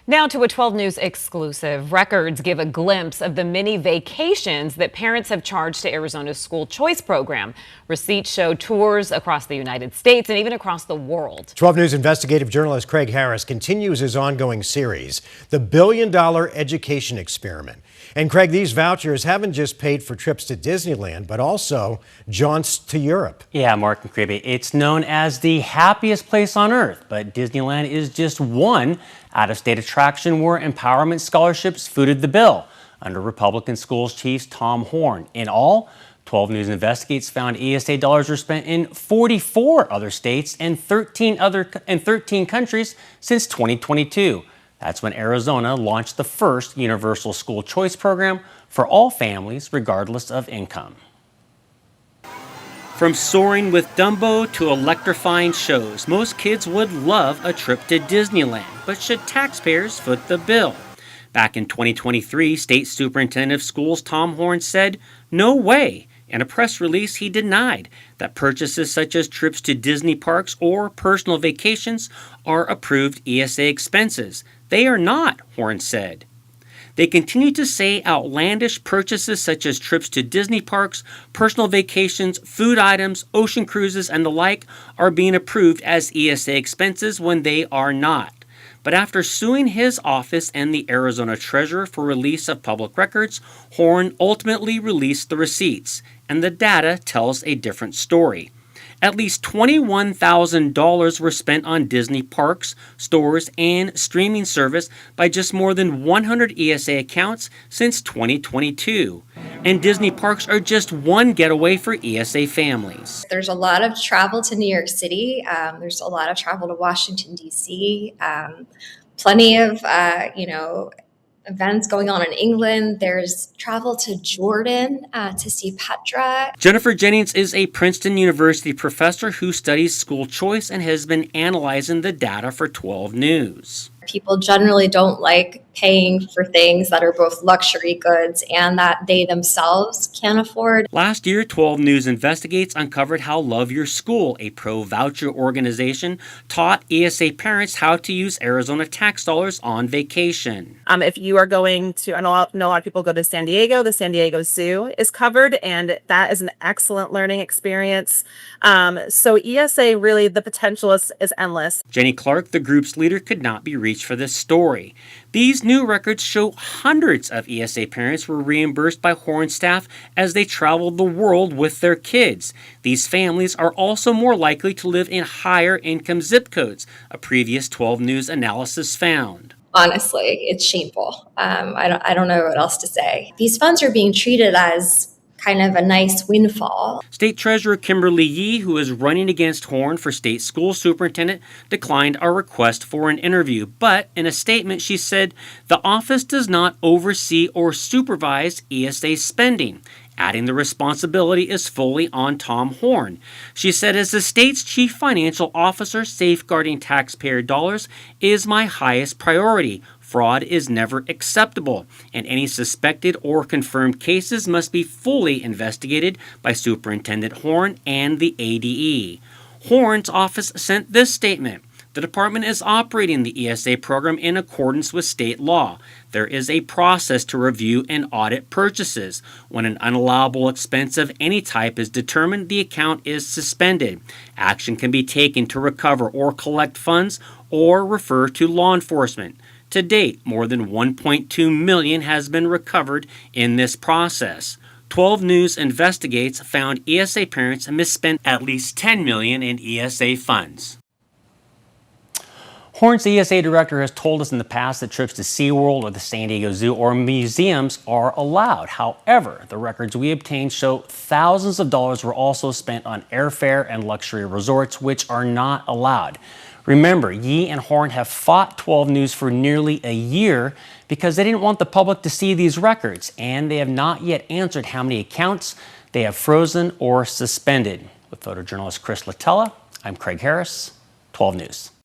Now to a 12 News exclusive. Records give a glimpse of the many vacations that parents have charged to Arizona's school choice program. Receipts show tours across the United States and even across the world. 12 News investigative journalist Craig Harris continues his ongoing series, The Billion-Dollar Education Experiment. And Craig, these vouchers haven't just paid for trips to Disneyland, but also jaunts to Europe. Yeah, Mark and Craig, it's known as the happiest place on earth, but Disneyland is just one out-of-state attraction where empowerment scholarships footed the bill under Republican Schools Chief Tom Horne. In all, 12 News Investigates found ESA dollars were spent in 44 other states and 13 countries since 2022. That's when Arizona launched the first universal school choice program for all families, regardless of income. From soaring with Dumbo to electrifying shows, most kids would love a trip to Disneyland, but should taxpayers foot the bill? Back in 2023, State Superintendent of Schools Tom Horne said, "No way." In a press release, he denied that purchases such as trips to Disney parks or personal vacations are approved ESA expenses. They are not, Horne said. They continue to say outlandish purchases such as trips to Disney parks, personal vacations, food items, ocean cruises, and the like are being approved as ESA expenses when they are not. But after suing his office and the Arizona Treasurer for release of public records, Horne ultimately released the receipts, and the data tells a different story. At least $21,000 were spent on Disney parks, stores, and streaming service by just more than 100 ESA accounts since 2022. And Disney parks are just one getaway for ESA families. There's a lot of travel to New York City. There's a lot of travel to Washington, D.C. Plenty of, events going on in England. There's travel to Jordan to see Petra. Jennifer Jennings is a Princeton University professor who studies school choice and has been analyzing the data for 12 News. People generally don't like paying for things that are both luxury goods and that they themselves can't afford. Last year, 12 News Investigates uncovered how Love Your School, a pro-voucher organization, taught ESA parents how to use Arizona tax dollars on vacation. If you are going to, I know a lot of people go to San Diego, the San Diego Zoo is covered, and that is an excellent learning experience. So ESA, really, the potential is endless. Jenny Clark, the group's leader, could not be reached for this story. These new records show hundreds of ESA parents were reimbursed by Horne staff as they traveled the world with their kids. These families are also more likely to live in higher income zip codes, a previous 12 News analysis found. Honestly, it's shameful. I don't know what else to say. These funds are being treated as kind of a nice windfall. State Treasurer Kimberly Yee, who is running against Horne for state school superintendent, declined our request for an interview. But in a statement, she said the office does not oversee or supervise ESA spending, adding the responsibility is fully on Tom Horne. She said, as the state's chief financial officer, safeguarding taxpayer dollars is my highest priority. Fraud is never acceptable, and any suspected or confirmed cases must be fully investigated by Superintendent Horne and the ADE. Horne's office sent this statement. The department is operating the ESA program in accordance with state law. There is a process to review and audit purchases. When an unallowable expense of any type is determined, the account is suspended. Action can be taken to recover or collect funds or refer to law enforcement. To date, more than $1.2 million has been recovered in this process. 12 News Investigates found ESA parents misspent at least $10 million in ESA funds. Horne's ESA director has told us in the past that trips to SeaWorld or the San Diego Zoo or museums are allowed. However, the records we obtained show thousands of dollars were also spent on airfare and luxury resorts, which are not allowed. Remember, Yee and Horne have fought 12 News for nearly a year because they didn't want the public to see these records, and they have not yet answered how many accounts they have frozen or suspended. With photojournalist Chris Latella, I'm Craig Harris, 12 News.